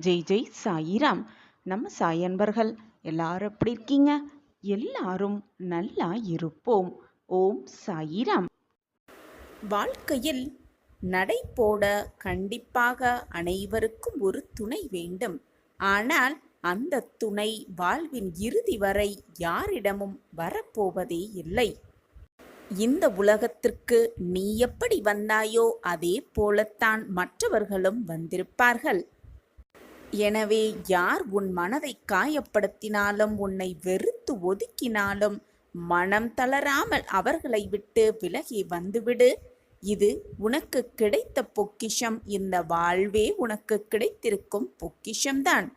ஜெய் ஜெய் சாயிராம். நம்ம சாய் அன்பர்கள் எல்லாரும் எப்படி இருக்கீங்க? எல்லாரும் நல்லா இருப்போம். ஓம் சாயிராம். வாழ்க்கையில் நடை போட கண்டிப்பாக அனைவருக்கும் ஒரு துணை வேண்டும். ஆனால் அந்த துணை வாழ்வின் இறுதி வரை யாரிடமும் வரப்போவதே இல்லை. இந்த உலகத்திற்கு நீ எப்படி வந்தாயோ அதே போலத்தான் மற்றவர்களும் வந்திருப்பார்கள். எனவே யார் உன் மனதை காயப்படுத்தினாலும், உன்னை வெறுத்து ஒதுக்கினாலும் மனம் தளராமல் அவர்களை விட்டு விலகி வந்துவிடு. இது உனக்கு கிடைத்த பொக்கிஷம். இந்த வாழ்வே உனக்கு கிடைத்திருக்கும் பொக்கிஷம்தான்.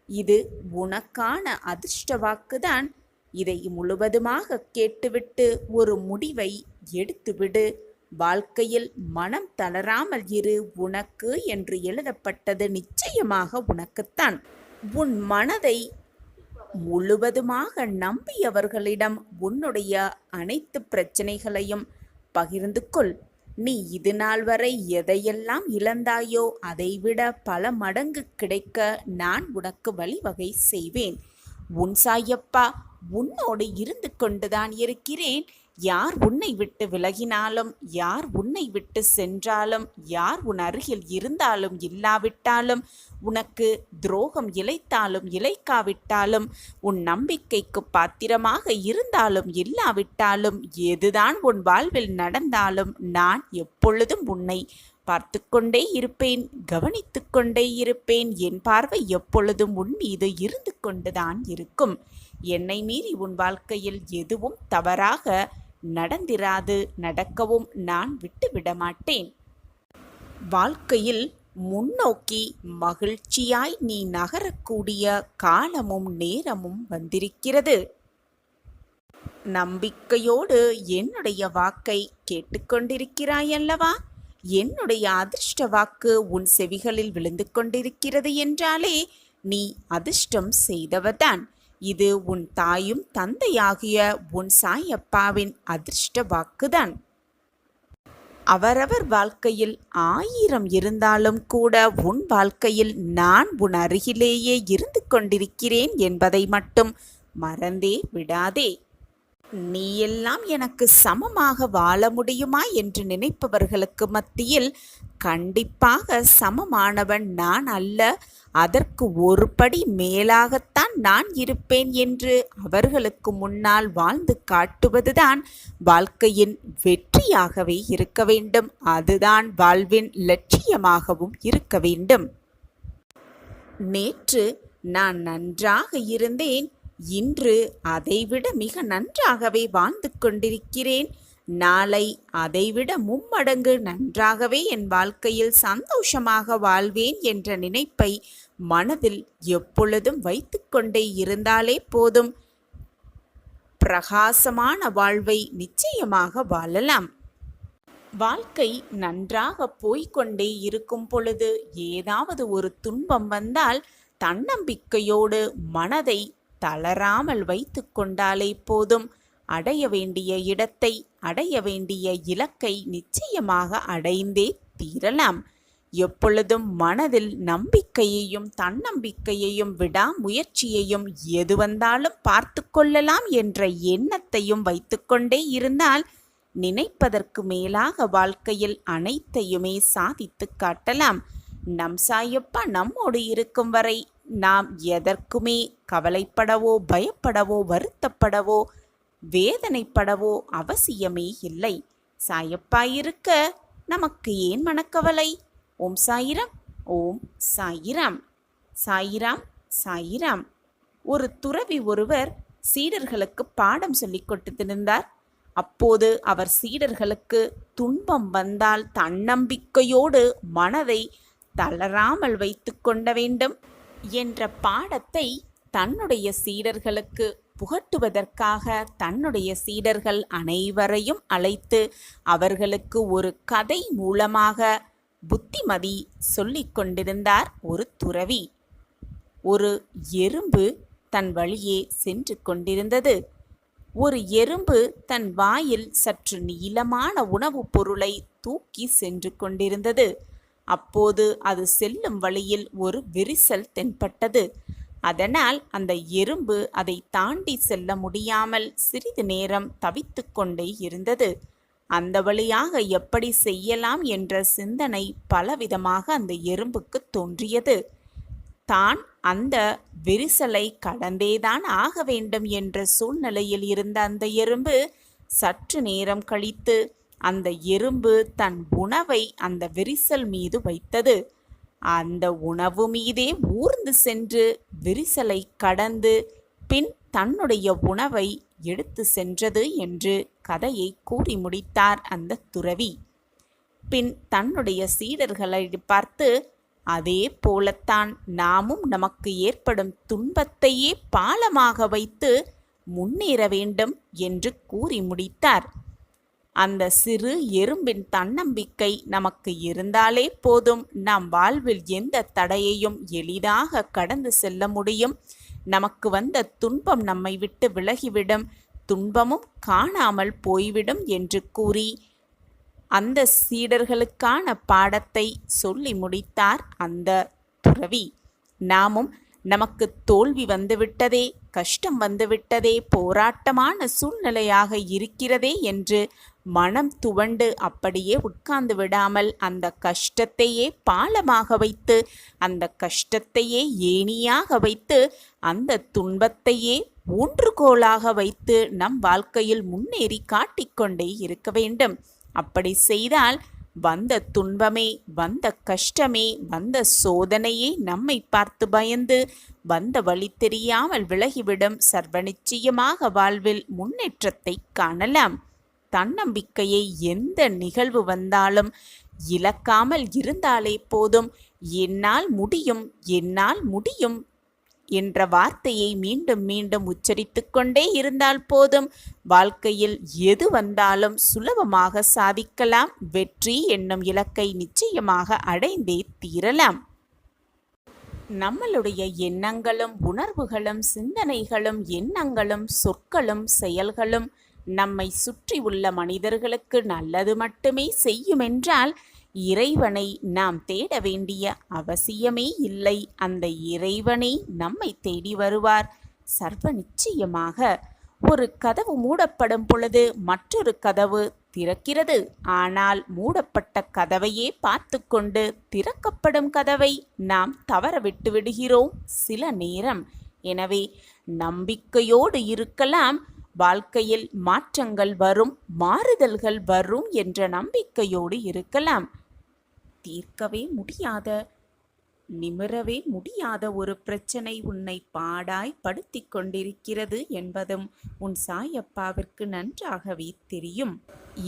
இது உனக்கான அதிர்ஷ்ட வாக்குதான். இதை முழுவதுமாக கேட்டுவிட்டு ஒரு முடிவை எடுத்துவிடு. வாழ்க்கையில் மனம் தளராமல் இரு. உனக்கு என்று எழுதப்பட்டது நிச்சயமாக உனக்குத்தான். உன் மனதை முழுவதுமாக நம்பியவர்களிடம் உன்னுடைய அனைத்து பிரச்சனைகளையும் பகிர்ந்து கொள். நீ இது நாள் வரை எதையெல்லாம் இழந்தாயோ அதைவிட பல மடங்கு கிடைக்க நான் உனக்கு வழிவகை செய்வேன். உன் சாயப்பா உன்னோடு இருந்து கொண்டுதான் இருக்கிறேன். யார் உன்னை விட்டு விலகினாலும், யார் உன்னை விட்டு சென்றாலும், யார் உன் அருகில் இருந்தாலும் இல்லாவிட்டாலும், உனக்கு துரோகம் இழைத்தாலும் இழைக்காவிட்டாலும், உன் நம்பிக்கைக்கு பாத்திரமாக இருந்தாலும் இல்லாவிட்டாலும், எதுதான் உன் வாழ்வில் நடந்தாலும் நான் எப்பொழுதும் உன்னை பார்த்து கொண்டே இருப்பேன், கவனித்து கொண்டே இருப்பேன். என் பார்வை எப்பொழுதும் உன் மீது இருந்து கொண்டுதான் இருக்கும். என்னை மீறி உன் வாழ்க்கையில் எதுவும் தவறாக நடந்திராது. நடக்கவும் நான் விட்டுவிட மாட்டேன். வாழ்க்கையில் முன்னோக்கி மகிழ்ச்சியாய் நீ நகரக்கூடிய காலமும் நேரமும் வந்திருக்கிறது. நம்பிக்கையோடு என்னுடைய வாக்கை கேட்டுக்கொண்டிருக்கிறாயல்லவா? என்னுடைய அதிர்ஷ்ட வாக்கு உன் செவிகளில் விழுந்து கொண்டிருக்கிறது என்றாலே நீ அதிர்ஷ்டம் செய்தவர்தான். இது உன் தாயும் தந்தையாகிய உன் சாயப்பாவின் அதிர்ஷ்ட வாக்குதான். அவரவர் வாழ்க்கையில் 1000 இருந்தாலும் கூட உன் வாழ்க்கையில் நான் உன் அருகிலேயே இருந்து கொண்டிருக்கிறேன் என்பதை மட்டும் மறந்தே விடாதே. நீ எல்லாம் எனக்கு சமமாக வாழ முடியுமா என்று நினைப்பவர்களுக்கு மத்தியில் கண்டிப்பாக சமமானவன் நான் அல்ல, அதற்கு ஒரு படி மேலாகத்தான் நான் இருப்பேன் என்று அவர்களுக்கு முன்னால் வாழ்ந்து காட்டுவதுதான் வாழ்க்கையின் வெற்றியாகவே இருக்க வேண்டும். அதுதான் வாழ்வின் லட்சியமாகவும் இருக்க வேண்டும். நேற்று நான் நன்றாக இருந்தேன், இன்று அதைவிட மிக நன்றாகவே வாழ்ந்து கொண்டிருக்கிறேன். நாளை அதைவிட மும்மடங்கு நன்றாகவே என் வாழ்க்கையில் சந்தோஷமாக வாழ்வேன் என்ற நினைப்பை மனதில் எப்பொழுதும் வைத்து கொண்டே இருந்தாலே போதும். பிரகாசமான வாழ்வை நிச்சயமாக வாழலாம். வாழ்க்கை நன்றாக போய்கொண்டே இருக்கும் பொழுது ஏதாவது ஒரு துன்பம் வந்தால் தன்னம்பிக்கையோடு மனதை தளராமல் வைத்து கொண்டாலே போதும். அடைய வேண்டிய இடத்தை, அடைய வேண்டிய இலக்கை நிச்சயமாக அடைந்தே தீரலாம். எப்பொழுதும் மனதில் நம்பிக்கையையும் தன்னம்பிக்கையையும் விடாமுயற்சியையும் எது வந்தாலும் பார்த்து கொள்ளலாம் என்ற எண்ணத்தையும் வைத்துக்கொண்டே இருந்தால் நினைப்பதற்கு மேலாக வாழ்க்கையில் அனைத்தையுமே சாதித்து காட்டலாம். நம் சாயப்பா நம்மோடு இருக்கும் வரை நாம் எதற்குமே கவலைப்படவோ பயப்படவோ வருத்தப்படவோ வேதனைப்படவோ அவசியமே இல்லை. சாயப்பா இருக்க நமக்கு ஏன் மனக்கவலை? ஓம் சாயிராம். ஓம் சாயிராம். சாயிராம் சாயிராம். ஒரு துறவி ஒருவர் சீடர்களுக்கு பாடம் சொல்லிக் கொடுத்திருந்தார். அப்போது அவர் சீடர்களுக்கு துன்பம் வந்தால் தன்னம்பிக்கையோடு மனதை தளராமல் வைத்து கொள்ள வேண்டும் என்ற பாடத்தை தன்னுடைய சீடர்களுக்கு புகட்டுவதற்காக தன்னுடைய சீடர்கள் அனைவரையும் அழைத்து அவர்களுக்கு ஒரு கதை மூலமாக புத்திமதி சொல்லிக் கொண்டிருந்தார் ஒரு துறவி. ஒரு எறும்பு தன் வழியே சென்று கொண்டிருந்தது. ஒரு எறும்பு தன் வாயில் சற்று நீளமான உணவுப் பொருளை தூக்கி சென்று கொண்டிருந்தது. அப்போது அது செல்லும் வழியில் ஒரு விரிசல் தென்பட்டது. அதனால் அந்த எறும்பு அதை தாண்டி செல்ல முடியாமல் சிறிது நேரம் தவித்து கொண்டே இருந்தது. அந்த வழியாக எப்படி செய்யலாம் என்ற சிந்தனை பலவிதமாக அந்த எறும்புக்கு தோன்றியது. தான் அந்த விரிசலை கடந்தேதான் ஆக வேண்டும் என்ற சூழ்நிலையில் இருந்த அந்த எறும்பு சற்று நேரம் கழித்து அந்த எறும்பு தன் உணவை அந்த விரிசல் மீது வைத்தது. அந்த உணவு மீதே ஊர்ந்து சென்று விரிசலை கடந்து பின் தன்னுடைய உணவை எடுத்து சென்றது என்று கதையை கூறி முடித்தார் அந்த துறவி. பின் தன்னுடைய சீடர்களை பார்த்து, அதே போலத்தான் நாமும் நமக்கு ஏற்படும் துன்பத்தையே பாலமாக வைத்து முன்னேற வேண்டும் என்று கூறி முடித்தார். அந்த சிறு எறும்பின் தன்னம்பிக்கை நமக்கு இருந்தாலே போதும், நாம் வாழ்வில் எந்த தடையையும் எளிதாக கடந்து செல்ல முடியும். நமக்கு வந்த துன்பம் நம்மை விட்டு விலகிவிடும், துன்பமும் காணாமல் போய்விடும் என்று கூறி அந்த சீடர்களுக்கான பாடத்தை சொல்லி முடித்தார் அந்த துறவி. நாமும் நமக்கு தோல்வி வந்துவிட்டதே, கஷ்டம் வந்துவிட்டதே, போராட்டமான சூழ்நிலையாக இருக்கிறதே என்று மனம் துவண்டு அப்படியே உட்கார்ந்து விடாமல் அந்த கஷ்டத்தையே பாலமாக வைத்து, அந்த கஷ்டத்தையே ஏணியாக வைத்து, அந்த துன்பத்தையே ஊன்றுகோலாக வைத்து நம் வாழ்க்கையில் முன்னேறி காட்டிக்கொண்டே இருக்க வேண்டும். அப்படி செய்தால் வந்த துன்பமே, வந்த கஷ்டமே, வந்த சோதனையே நம்மை பார்த்து பயந்து வந்த வழி தெரியாமல் விலகிவிடும். சர்வ நிச்சயமாக வாழ்வில் முன்னேற்றத்தை காணலாம். தன்னம்பிக்கையை எந்த நிகழ்வு வந்தாலும் இழக்காமல் இருந்தாலே போதும். என்னால் முடியும், என்னால் முடியும் என்ற வார்த்தையை மீண்டும் மீண்டும் உச்சரித்து கொண்டே இருந்தால் போதும். வாழ்க்கையில் எது வந்தாலும் சுலபமாக சாதிக்கலாம். வெற்றி என்னும் இலக்கை நிச்சயமாக அடைந்தே தீரலாம். நம்மளுடைய எண்ணங்களும் உணர்வுகளும் சிந்தனைகளும் எண்ணங்களும் சொற்களும் செயல்களும் நம்மை சுற்றி உள்ள மனிதர்களுக்கு நல்லது மட்டுமே செய்யுமென்றால் இறைவனை நாம் தேட வேண்டிய அவசியமே இல்லை. அந்த இறைவனை நம்மை தேடி வருவார் சர்வ நிச்சயமாக. ஒரு கதவு மூடப்படும் பொழுது மற்றொரு கதவு திறக்கிறது. ஆனால் மூடப்பட்ட கதவையே பார்த்து கொண்டு திறக்கப்படும் கதவை நாம் தவற விட்டு விடுகிறோம் சில நேரம். எனவே நம்பிக்கையோடு இருக்கலாம். வாழ்க்கையில் மாற்றங்கள் வரும், மாறுதல்கள் வரும் என்ற நம்பிக்கையோடு இருக்கலாம். தீர்க்கவே முடியாத, நிமிரவே முடியாத ஒரு பிரச்சனை உன்னை பாடாய் படுத்தி கொண்டிருக்கிறது என்பதும் உன் சாயப்பாவிற்கு நன்றாகவே தெரியும்.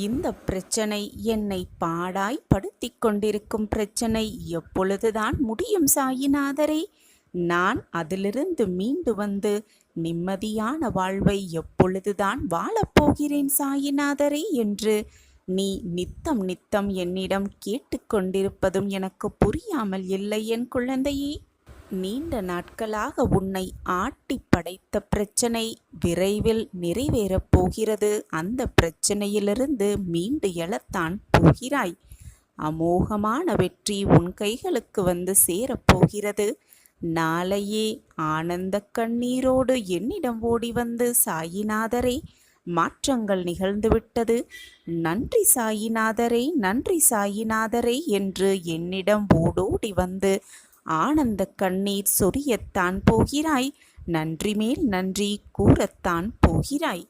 இந்த பிரச்சனை, என்னை பாடாய் படுத்தி கொண்டிருக்கும் பிரச்சனை எப்பொழுதுதான் முடியும் சாயிநாதரே? நான் அதிலிருந்து மீண்டு வந்து நிம்மதியான வாழ்வை எப்பொழுதுதான் வாழப்போகிறேன் சாயிநாதரே என்று நீ நித்தம் நித்தம் என்னிடம் கேட்டுக்கொண்டிருப்பதும் எனக்கு புரியாமல் இல்லை என் குழந்தையே. நீண்ட நாட்களாக உன்னை ஆட்டி படைத்த பிரச்சனை விரைவில் நிறைவேறப் போகிறது. அந்த பிரச்சனையிலிருந்து மீண்டு எழத்தான் போகிறாய். அமோகமான வெற்றி உன் கைகளுக்கு வந்து சேரப்போகிறது. நாளையே ஆனந்த கண்ணீரோடு என்னிடம் ஓடி வந்து சாயிநாதரே, மாற்றங்கள் நிகழ்ந்துவிட்டது, நன்றி சாயிநாதரே, நன்றி சாயிநாதரே என்று என்னிடம் ஓடோடி வந்து ஆனந்த கண்ணீர் சொரியத்தான் போகிறாய். நன்றி மேல் நன்றி கூறத்தான் போகிறாய்.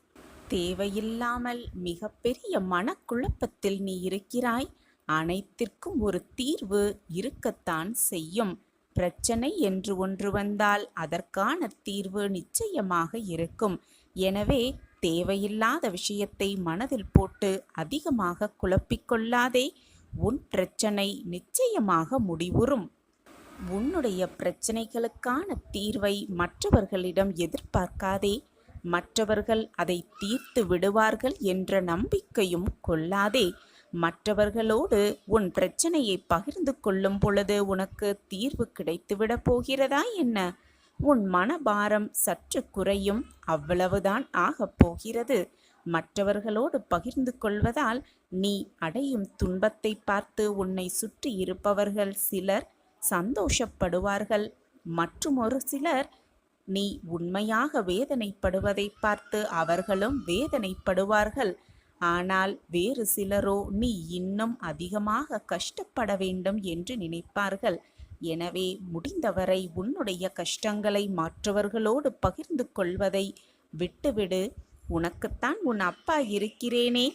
தேவையில்லாமல் மிகப்பெரிய மனக்குழப்பத்தில் நீ இருக்கிறாய். அனைத்திற்கும் ஒரு தீர்வு இருக்கத்தான் செய்யும். பிரச்சனை என்று ஒன்று வந்தால் அதற்கான தீர்வு நிச்சயமாக இருக்கும். எனவே தேவையில்லாத விஷயத்தை மனதில் போட்டு அதிகமாக குழப்பிக்கொள்ளாதே. உன் பிரச்சனை நிச்சயமாக முடிவுறும். உன்னுடைய பிரச்சனைகளுக்கான தீர்வை மற்றவர்களிடம் எதிர்பார்க்காதே. மற்றவர்கள் அதை தீர்த்து விடுவார்கள் என்ற நம்பிக்கையும் கொள்ளாதே. மற்றவர்களோடு உன் பிரச்சனையை பகிர்ந்து கொள்ளும் பொழுது உனக்கு தீர்வு கிடைத்துவிடப் போகிறதா என்ன? உன் மனபாரம் சற்று குறையும், அவ்வளவுதான் ஆகப் போகிறது. மற்றவர்களோடு பகிர்ந்து கொள்வதால் நீ அடையும் துன்பத்தை பார்த்து உன்னை சுற்றி இருப்பவர்கள் சிலர் சந்தோஷப்படுவார்கள். மற்றும் ஒரு சிலர் நீ உண்மையாக வேதனைப்படுவதை பார்த்து அவர்களும் வேதனைப்படுவார்கள். ஆனால் வேறு சிலரோ நீ இன்னும் அதிகமாக கஷ்டப்பட வேண்டும் என்று நினைப்பார்கள். எனவே முடிந்தவரை உன்னுடைய கஷ்டங்களை மற்றவர்களோடு பகிர்ந்து கொள்வதை விட்டுவிடு. உனக்குத்தான் உன் அப்பா இருக்கிறேனே.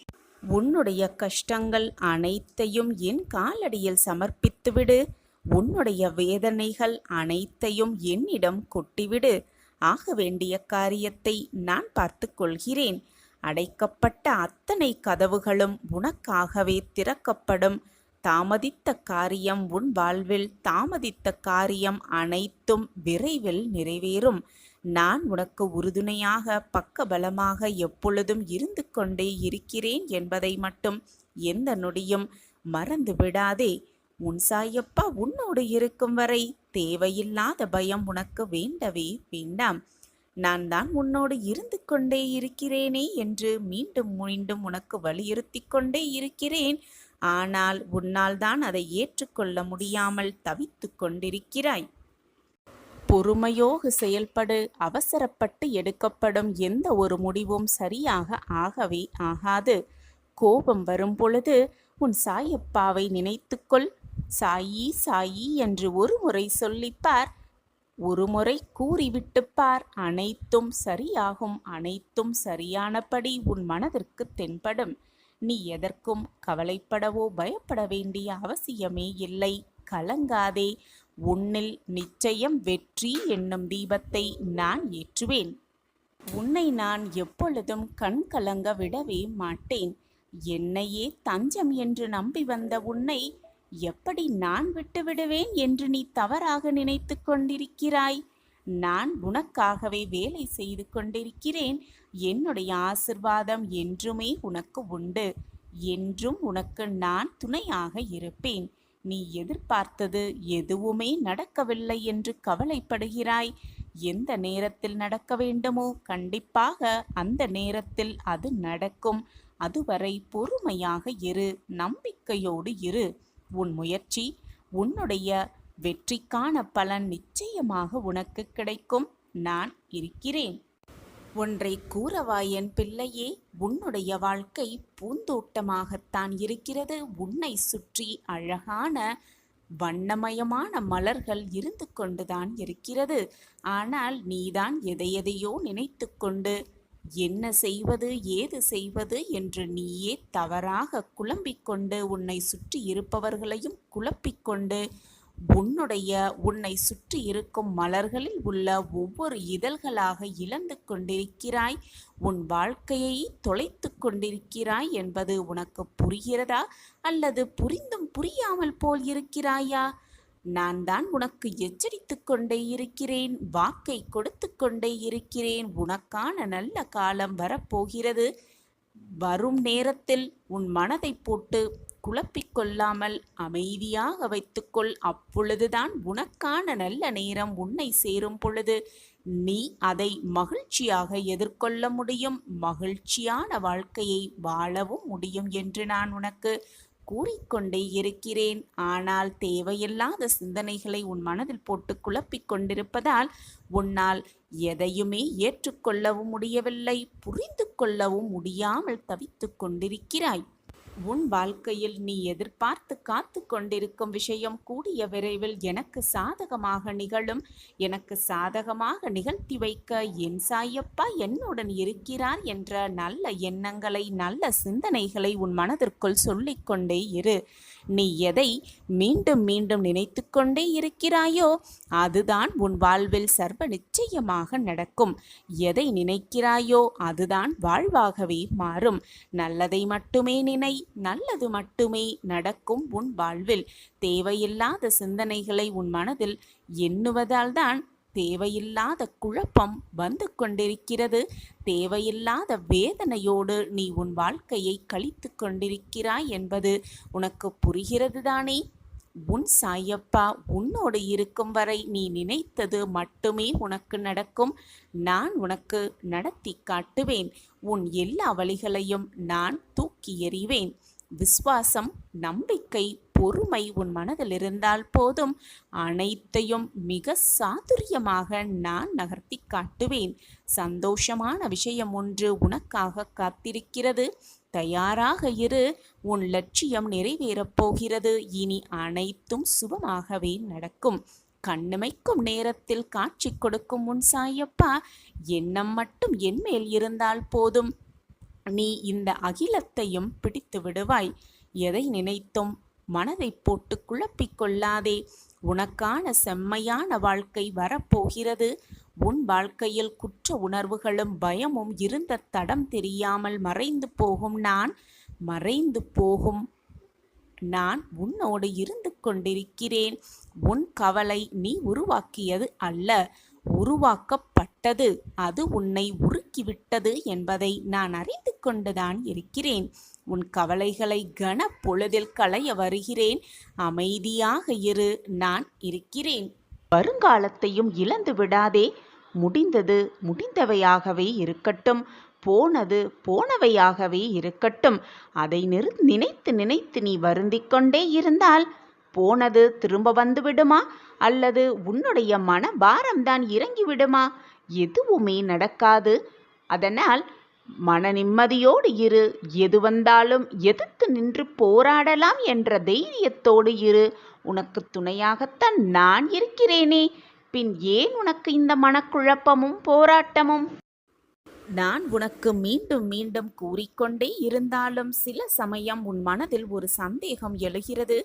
உன்னுடைய கஷ்டங்கள் அனைத்தையும் என் காலடியில் சமர்ப்பித்துவிடு. உன்னுடைய வேதனைகள் அனைத்தையும் என்னிடம் கொட்டிவிடு. ஆக வேண்டிய காரியத்தை நான் பார்த்து கொள்கிறேன். அடைக்கப்பட்ட அத்தனை கதவுகளும் உனக்காகவே திறக்கப்படும். தாமதித்த காரியம் உன் வாழ்வில் தாமதித்த காரியம் அனைத்தும் விரைவில் நிறைவேறும். நான் உனக்கு உறுதுணையாக பக்கபலமாக எப்பொழுதும் இருந்து கொண்டே இருக்கிறேன் என்பதை மட்டும் எந்த நொடியும் மறந்து விடாதே. உன் சாயப்பா உன்னோடு இருக்கும் வரை தேவையில்லாத பயம் உனக்கு வேண்டவே வேண்டாம். நான் தான் உன்னோடு இருந்து கொண்டே இருக்கிறேனே என்று மீண்டும் மீண்டும் உனக்கு வலியுறுத்தி கொண்டே இருக்கிறேன். ஆனால் உன்னால் தான் அதை ஏற்றுக்கொள்ள முடியாமல் தவித்து கொண்டிருக்கிறாய். பொறுமையோடு செயல்படு. அவசரப்பட்டு எடுக்கப்படும் எந்த ஒரு முடிவும் சரியாக ஆகவே ஆகாது. கோபம் வரும் பொழுது உன் சாயப்பாவை நினைத்துக்கொள். சாயி சாயி என்று ஒரு முறை சொல்லிப்பார். ஒரு முறை கூறிவிட்டுப்பார். அனைத்தும் சரியாகும். அனைத்தும் சரியானபடி உன் மனதிற்கு தென்படும். நீ எதற்கும் கவலைப்படவோ பயப்பட வேண்டிய அவசியமே இல்லை. கலங்காதே. உன்னில் நிச்சயம் வெற்றி என்னும் தீபத்தை நான் ஏற்றுவேன். உன்னை நான் எப்பொழுதும் கண் கலங்க விடவே மாட்டேன். என்னையே தஞ்சம் என்று நம்பி வந்த உன்னை எப்படி நான் விட்டுவிடுவேன் என்று நீ தவறாக நினைத்து கொண்டிருக்கிறாய். நான் உனக்காகவே வேலை செய்து கொண்டிருக்கிறேன். என்னுடைய ஆசிர்வாதம் என்றுமே உனக்கு உண்டு. என்றும் உனக்கு நான் துணையாக இருப்பேன். நீ எதிர்பார்த்தது எதுவுமே நடக்கவில்லை என்று கவலைப்படுகிறாய். எந்த நேரத்தில் நடக்க வேண்டுமோ கண்டிப்பாக அந்த நேரத்தில் அது நடக்கும். அதுவரை பொறுமையாக இரு. நம்பிக்கையோடு இரு. உன் முயற்சி உன்னுடைய வெற்றிக்கான பலன் நிச்சயமாக உனக்கு கிடைக்கும். நான் இருக்கிறேன். ஒன்றை கூறவா என் பிள்ளையே, உன்னுடைய வாழ்க்கை பூந்தோட்டமாகத்தான் இருக்கிறது. உன்னை சுற்றி அழகான வண்ணமயமான மலர்கள் இருந்து கொண்டுதான் இருக்கிறது. ஆனால் நீதான் எதையெதையோ நினைத்து கொண்டு என்ன செய்வது ஏது செய்வது என்று நீயே தவறாக குழம்பிக்கொண்டு உன்னை சுற்றி இருப்பவர்களையும் குழப்பிக்கொண்டு உன்னை சுற்றி இருக்கும் மலர்களில் உள்ள ஒவ்வொரு இதழ்களாக இழந்து கொண்டிருக்கிறாய். உன் வாழ்க்கையை தொலைத்து கொண்டிருக்கிறாய் என்பது உனக்கு புரிகிறதா? அல்லது புரிந்தும் புரியாமல் போல் இருக்கிறாயா? நான் தான் உனக்கு எச்சரித்து கொண்டே இருக்கிறேன். வாக்கை கொடுத்து கொண்டே இருக்கிறேன். உனக்கான நல்ல காலம் வரப்போகிறது. வரும் நேரத்தில் உன் மனதை போட்டு குழப்பிக்கொள்ளாமல் அமைதியாக வைத்துக்கொள். அப்பொழுதுதான் உனக்கான நல்ல நேரம் உன்னை சேரும் பொழுது நீ அதை மகிழ்ச்சியாக எதிர்கொள்ள முடியும். மகிழ்ச்சியான வாழ்க்கையை வாழவும் முடியும் என்று நான் உனக்கு கூறிக்கொண்டே இருக்கிறேன். ஆனால் தேவையில்லாத சிந்தனைகளை உன் மனதில் போட்டு குழப்பிக் கொண்டிருப்பதால் உன்னால் எதையுமே ஏற்றுக்கொள்ளவும் முடியவில்லை, புரிந்து கொள்ளவும் முடியாமல் தவித்து கொண்டிருக்கிறாய். உன் வாழ்க்கையில் நீ எதிர்பார்த்து காத்து கொண்டிருக்கும் விஷயம் கூடிய விரைவில் எனக்கு சாதகமாக நிகழும். எனக்கு சாதகமாக நிகழ்த்தி வைக்க என் சாயப்பா என்னுடன் இருக்கிறார் என்ற நல்ல எண்ணங்களை நல்ல சிந்தனைகளை உன் மனதிற்குள் சொல்லிக்கொண்டே இரு. நீ எதை மீண்டும் மீண்டும் நினைத்து கொண்டே இருக்கிறாயோ அதுதான் உன் வாழ்வில் சர்வ நிச்சயமாக நடக்கும். எதை நினைக்கிறாயோ அதுதான் வாழ்வாகவே மாறும். நல்லதை மட்டுமே நினை, நல்லது மட்டுமே நடக்கும் உன் வாழ்வில். தேவையில்லாத சிந்தனைகளை உன் மனதில் எண்ணுவதால் தான் தேவையில்லாத குழப்பம் வந்து கொண்டிருக்கிறது. தேவையில்லாத வேதனையோடு நீ உன் வாழ்க்கையை கழித்து கொண்டிருக்கிறாய் என்பது உனக்கு புரிகிறது தானே? உன் சாயப்பா உன்னோடு இருக்கும் வரை நீ நினைத்தது மட்டுமே உனக்கு நடக்கும். நான் உனக்கு நடத்தி காட்டுவேன். உன் எல்லா வழிகளையும் நான் தூக்கி எறிவேன். விசுவாசம், நம்பிக்கை, பொறுமை உன் மனதில் இருந்தால் போதும். அனைத்தையும் மிக சாதுரியமாக நான் நகர்த்தி காட்டுவேன். சந்தோஷமான விஷயம் ஒன்று உனக்காக காத்திருக்கிறது. தயாராக இரு. உன் லட்சியம் நிறைவேறப் போகிறது. இனி அனைத்தும் சுபமாகவே நடக்கும். கண்ணிமைக்கும் நேரத்தில் காட்சி கொடுக்கும் உன் சாயப்பா எண்ணம் மட்டும் என்மேல் இருந்தால் போதும். நீ இந்த அகிலத்தையும் பிடித்து விடுவாய். எதை நினைத்தும் மனதை போட்டு குழப்பிக் கொள்ளாதே. உனக்கான செம்மையான வாழ்க்கை வரப்போகிறது. உன் வாழ்க்கையில் குற்ற உணர்வுகளும் பயமும் இருந்த தடம் தெரியாமல் மறைந்து போகும் நான் உன்னோடு இருந்து கொண்டிருக்கிறேன். உன் கவலை நீ உருவாக்கியது அல்ல, உருவாக்கப்பட்டது. அது உன்னை உருக்கிவிட்டது என்பதை நான் அறிந்து கொண்டுதான் இருக்கிறேன். உன் கவலைகளை கன பொழுதில் களைய வருகிறேன். அமைதியாக இரு, நான் இருக்கிறேன். வருங்காலத்தையும் இழந்து விடாதே. முடிந்தது முடிந்தவையாகவே இருக்கட்டும். போனது போனவையாகவே இருக்கட்டும். அதை நினைத்து நினைத்து நீ வருந்திக் கொண்டே இருந்தால் போனது திரும்ப வந்து விடுமா, அல்லது உன்னுடைய மனபாரம்தான் இறங்கி விடுமா? எதுவுமே நடக்காது. அதனால் மன நிம்மதியோடு இரு. எது வந்தாலும் எதிர்த்து நின்று போராடலாம் என்ற தைரியத்தோடு இரு. உனக்கு துணையாகத்தான் நான் இருக்கிறேனே. பின் ஏன் உனக்கு இந்த மனக்குழப்பமும் போராட்டமும்? நான் உனக்கு மீண்டும் மீண்டும் கூறிக்கொண்டே இருந்தாலும் சில சமயம் உன் மனதில் ஒரு சந்தேகம் எழுகிறது.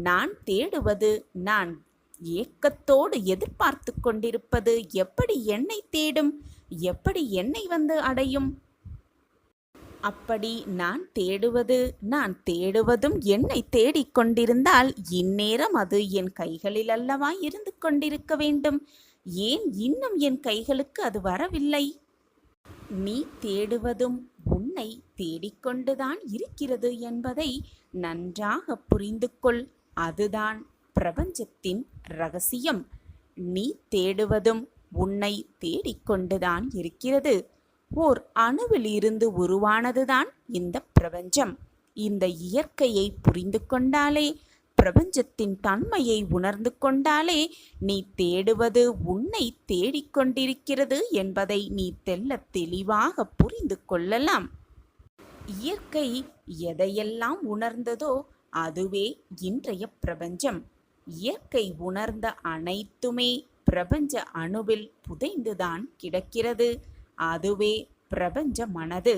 நான் தேடுவது, நான் ஏக்கத்தோடு எதிர்பார்த்து கொண்டிருப்பது எப்படி என்னை தேடும்? எப்படி என்னை வந்து அடையும்? அப்படி நான் தேடுவதும் என்னை தேடிக்கொண்டிருந்தால் இந்நேரம் அது என் கைகளில் அல்லவா இருந்து கொண்டிருக்க வேண்டும். ஏன் இன்னும் என் கைகளுக்கு அது வரவில்லை? நீ தேடுவதும் உன்னை தேடிக்கொண்டுதான் இருக்கிறது என்பதை நன்றாக புரிந்து கொள். அதுதான் பிரபஞ்சத்தின் ரகசியம். நீ தேடுவதும் உன்னை தேடிக்கொண்டுதான் இருக்கிறது. ஓர் அணுவில் இருந்து உருவானதுதான் இந்த பிரபஞ்சம். இந்த இயற்கையை புரிந்து கொண்டாலே, பிரபஞ்சத்தின் தன்மையை உணர்ந்து கொண்டாலே, நீ தேடுவது உன்னை தேடிக்கொண்டிருக்கிறது என்பதை நீ தெள்ளத் தெளிவாக புரிந்து கொள்ளலாம். இயற்கை எதையெல்லாம் உணர்ந்ததோ அதுவே இன்றைய பிரபஞ்சம். இயற்கை உணர்ந்த அனைத்துமே பிரபஞ்ச அணுவில் புதைந்துதான் கிடக்கிறது. அதுவே பிரபஞ்ச மனது.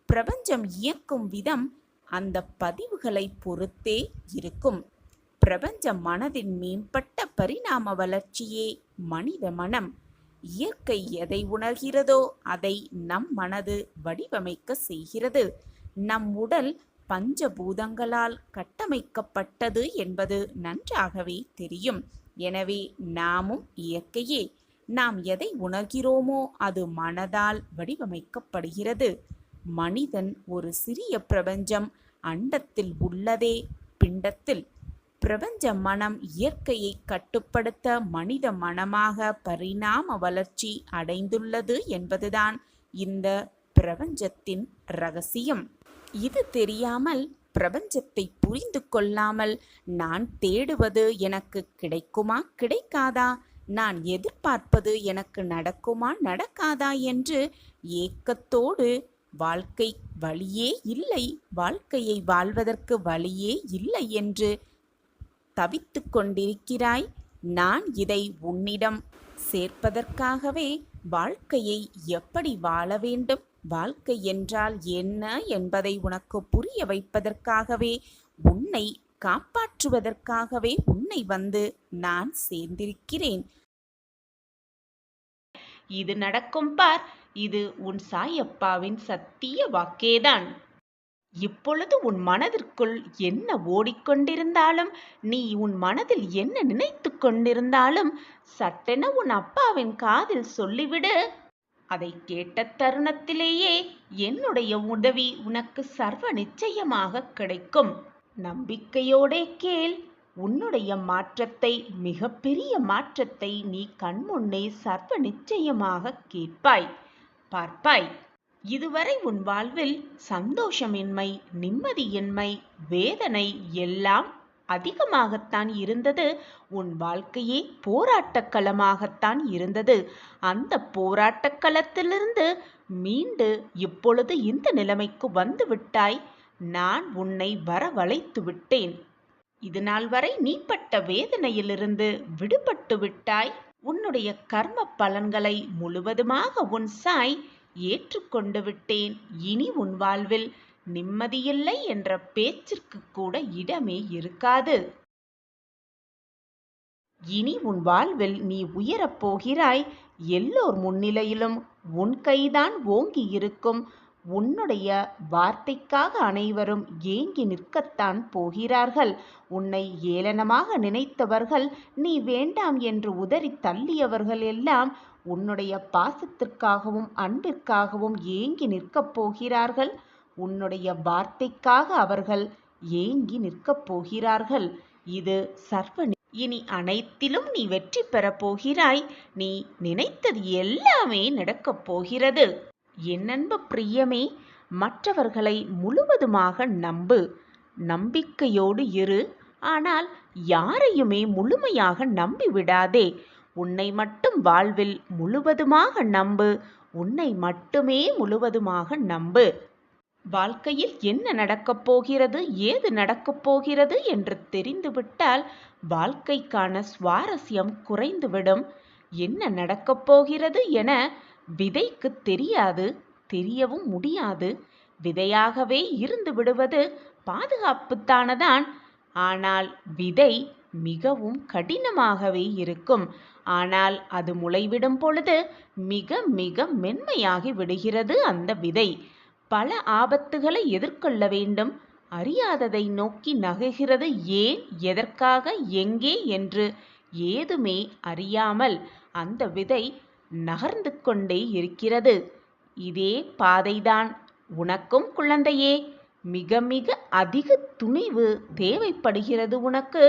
பிரபஞ்சம் இயக்கும் விதம் அந்த பதிவுகளை பொறுத்தே இருக்கும். பிரபஞ்ச மனதின் மேம்பட்ட பரிணாம வளர்ச்சியே மனித மனம். இயற்கை எதை உணர்கிறதோ அதை நம் மனது வடிவமைக்க செய்கிறது. நம் உடல் பஞ்சபூதங்களால் கட்டமைக்கப்பட்டது என்பது நன்றாகவே தெரியும். எனவே நாமும் இயற்கையே. நாம் எதை உணர்கிறோமோ அது மனதால் வடிவமைக்கப்படுகிறது. மனிதன் ஒரு சிறிய பிரபஞ்சம். அண்டத்தில் உள்ளதே பிண்டத்தில். பிரபஞ்ச மனம் இயற்கையை கட்டுப்படுத்த மனித மனமாக பரிணாம வளர்ச்சி அடைந்துள்ளது என்பதுதான் இந்த பிரபஞ்சத்தின் ரகசியம். இது தெரியாமல், பிரபஞ்சத்தை புரிந்து கொள்ளாமல் நான் தேடுவது எனக்கு கிடைக்குமா கிடைக்காதா, நான் எதிர்பார்ப்பது எனக்கு நடக்குமா நடக்காதா என்று ஏக்கத்தோடு வாழ்க்கை வழியே இல்லை, வாழ்க்கையை வாழ்வதற்கு வழியே இல்லை என்று தவித்து கொண்டிருக்கிறாய். நான் இதை உன்னிடம் சேர்ப்பதற்காகவே, வாழ்க்கையை எப்படி வாழ வேண்டும், வாழ்க்கை என்றால் என்ன என்பதை உனக்கு புரிய வைப்பதற்காகவே, உன்னை காப்பாற்றுவதற்காகவே உன்னை வந்து நான் சேர்ந்திருக்கிறேன். இது நடக்கும் பார். இது உன் சாயப்பாவின் சத்திய வாக்கேதான். இப்பொழுது உன் மனதிற்குள் என்ன ஓடிக்கொண்டிருந்தாலும், நீ உன் மனதில் என்ன நினைத்து கொண்டிருந்தாலும் சட்டென உன் அப்பாவின் காதில் சொல்லிவிடு. அதை கேட்ட தருணத்திலேயே என்னுடைய உதவி உனக்கு சர்வ நிச்சயமாக கிடைக்கும். நம்பிக்கையோடே கேள். உன்னுடைய மாற்றத்தை, மிகப்பெரிய மாற்றத்தை நீ கண்முன்னே சர்வ நிச்சயமாக கேட்பாய், பார்ப்பாய். இதுவரை உன் வாழ்வில் சந்தோஷமின்மை, நிம்மதியின்மை, வேதனை எல்லாம் அதிகமாகத்தான் இருந்தது. உன் வாழ்க்கையே போராட்டக் களமாகத்தான் இருந்தது. அந்த போராட்டக் களத்திலிருந்து மீண்டு இப்பொழுது இந்த நிலைமைக்கு வந்து விட்டாய். நான் உன்னை வரவழைத்து விட்டேன். இது நாள் வரை நீ பட்ட வேதனையிலிருந்து விடுபட்டு விட்டாய். உன்னுடைய கர்ம பலன்களை முழுவதுமாக உன் சாய் ஏற்றுக்கொண்டு விட்டேன். இனி உன் வாழ்வில் நிம்மதியில்லை என்ற பேச்சிற்கு கூட இடமே இருக்காது. இனி உன் வாழ்வில் நீ உயரப் போகிறாய். எல்லோர் முன்னிலையிலும் உன் கைதான் ஓங்கி இருக்கும். உன்னுடைய வார்த்தைக்காக அனைவரும் ஏங்கி நிற்கத்தான் போகிறார்கள். உன்னை ஏளனமாக நினைத்தவர்கள், நீ வேண்டாம் என்று உதறி தள்ளியவர்கள் எல்லாம் உன்னுடைய பாசத்திற்காகவும் அன்பிற்காகவும் ஏங்கி நிற்கப் போகிறார்கள். உன்னுடைய வார்த்தைக்காக அவர்கள் ஏங்கி நிற்கப் போகிறார்கள். இது சர்வ இனி அனைத்திலும் நீ வெற்றி பெறப் போகிறாய். நீ நினைத்தது எல்லாமே நடக்கப் போகிறது. என் அன்பு பிரியமே, மற்றவர்களை முழுவதுமாக நம்பு, நம்பிக்கையோடு இரு. ஆனால் யாரையுமே முழுமையாக நம்பிவிடாதே. உன்னை மட்டும் வாழ்வில் முழுவதுமாக நம்பு. உன்னை மட்டுமே முழுவதுமாக நம்பு. வாழ்க்கையில் என்ன நடக்கப் போகிறது, ஏது நடக்கப் போகிறது என்று தெரிந்துவிட்டால் வாழ்க்கைக்கான சுவாரஸ்யம் குறைந்துவிடும். என்ன நடக்கப் போகிறது என விதைக்கு தெரியாது, தெரியவும் முடியாது. விதையாகவே இருந்து விடுவது பாதுகாப்புத்தானதான். ஆனால் விதை மிகவும் கடினமாகவே இருக்கும். ஆனால் அது முளைவிடும் பொழுது மிக மிக மென்மையாகி விடுகிறது அந்த விதை. பல ஆபத்துகளை எதிர்கொள்ள வேண்டும். அறியாததை நோக்கி நகர்கிறது. ஏன், எதற்காக, எங்கே என்று ஏதுமே அறியாமல் அந்த விதை நகர்ந்து கொண்டே இருக்கிறது. இதே பாதைதான் உனக்கும் குழந்தையே. மிக மிக அதிக துணிவு தேவைப்படுகிறது உனக்கு.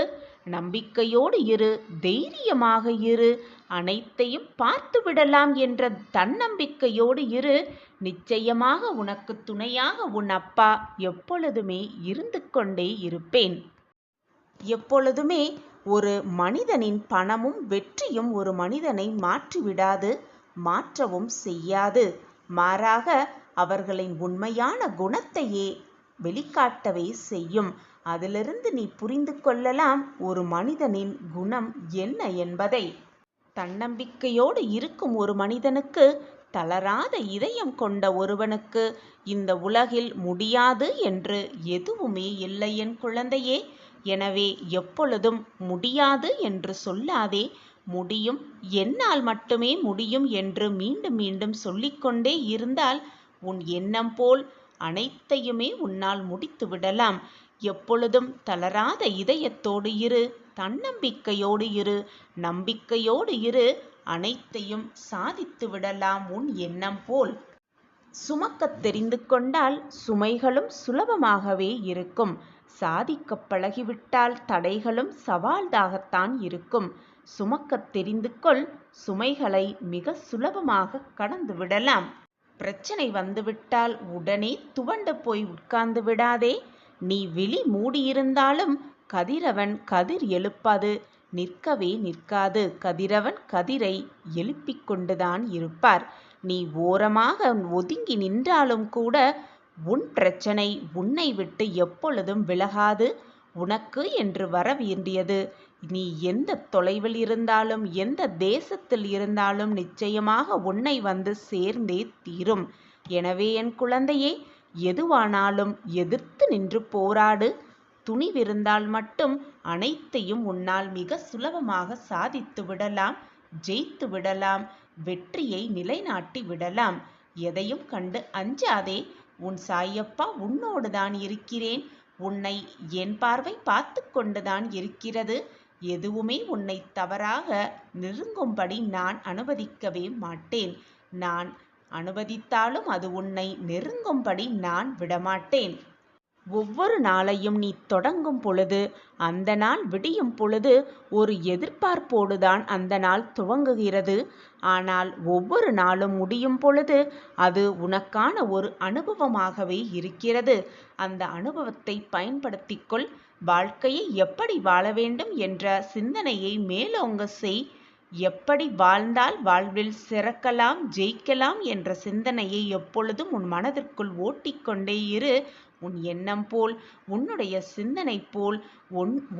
நம்பிக்கையோடு இரு, தைரியமாக இரு. அனைத்தையும் பார்த்து விடலாம் என்ற தன்னம்பிக்கையோடு இரு. நிச்சயமாக உனக்கு துணையாக உன் அப்பா எப்பொழுதுமே இருந்து கொண்டே இருப்பேன். எப்பொழுதுமே ஒரு மனிதனின் பணமும் வெற்றியும் ஒரு மனிதனை மாற்றிவிடாது, மாற்றவும் செய்யாது. மாறாக அவர்களின் உண்மையான குணத்தையே வெளிக்காட்டவே செய்யும். அதிலிருந்து நீ புரிந்து கொள்ளலாம் ஒரு மனிதனின் குணம் என்ன என்பதை. தன்னம்பிக்கையோடு இருக்கும் ஒரு மனிதனுக்கு, தளராத இதயம் கொண்ட ஒருவனுக்கு இந்த உலகில் முடியாது என்று எதுவுமே இல்லை என் குழந்தையே. எனவே எப்பொழுதும் முடியாது என்று சொல்லாதே. முடியும், என்னால் மட்டுமே முடியும் என்று மீண்டும் மீண்டும் சொல்லிக்கொண்டே இருந்தால் உன் எண்ணம் போல் அனைத்தையுமே உன்னால் முடித்து விடலாம். எப்பொழுதும் தளராத இதயத்தோடு இரு, தன்னம்பிக்கையோடு இரு, நம்பிக்கையோடு இரு. அனைத்தையும் சாதித்து விடலாம் உன் எண்ணம் போல். சுமக்கத் தெரிந்து கொண்டால் சுமைகளும் சுலபமாகவே இருக்கும். சாதிக்க பழகிவிட்டால் தடைகளும் சவால்தாகத்தான் இருக்கும். சுமக்கத் தெரிந்து கொள், சுமைகளை மிக சுலபமாக கடந்து விடலாம். பிரச்சனை வந்துவிட்டால் உடனே துவண்டு போய் உட்கார்ந்து விடாதே. நீ விழி மூடியிருந்தாலும் கதிரவன் கதிர் எழுப்பாது, நிற்கவே நிற்காது. கதிரவன் கதிரை எழுப்பிக் கொண்டுதான் இருப்பார். நீ ஓரமாக ஒதுங்கி நின்றாலும் கூட உன் பிரச்சனை உன்னை விட்டு எப்பொழுதும் விலகாது. உனக்கு என்று வர வேண்டியது நீ எந்த தொலைவில் இருந்தாலும், எந்த தேசத்தில் இருந்தாலும் நிச்சயமாக உன்னை வந்து சேர்ந்தே தீரும். எனவே என் குழந்தையே, எதுவானாலும் எதிர்த்து நின்று போராடு. துணிவிருந்தால் மட்டும் அனைத்தையும் உன்னால் மிக சுலபமாக சாதித்து விடலாம், ஜெயித்து விடலாம், வெற்றியை நிலைநாட்டி விடலாம். எதையும் கண்டு அஞ்சாதே. உன் சாயப்பா உன்னோடு தான் இருக்கிறேன். உன்னை என் பார்வை பார்த்து கொண்டுதான் இருக்கிறது. எதுவுமே உன்னை தவறாக நெருங்கும்படி நான் அனுமதிக்கவே மாட்டேன். நான் அனுமதித்தாலும் அது உன்னை நெருங்கும்படி நான் விடமாட்டேன். ஒவ்வொரு நாளையும் நீ தொடங்கும் பொழுது அந்த நாள் விடியும் பொழுது ஒரு எதிர்பார்ப்போடுதான் அந்த நாள் துவங்குகிறது. ஆனால் ஒவ்வொரு நாளும் முடியும் பொழுது அது உனக்கான ஒரு அனுபவமாகவே இருக்கிறது. அந்த அனுபவத்தை பயன்படுத்திக்கொள். வாழ்க்கையை எப்படி வாழ வேண்டும் என்ற சிந்தனையை மேலோங்க செய். எப்படி வாழ்ந்தால் வாழ்வில் சிறக்கலாம், ஜெயிக்கலாம் என்ற சிந்தனையை எப்பொழுதும் உன் மனதிற்குள் ஓட்டிக்கொண்டே இரு. உன் எண்ணம் போல், உன்னுடைய சிந்தனை போல்,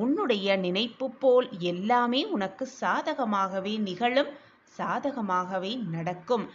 உன்னுடைய நினைப்பு போல் எல்லாமே உனக்கு சாதகமாகவே நிகழும், சாதகமாகவே நடக்கும்.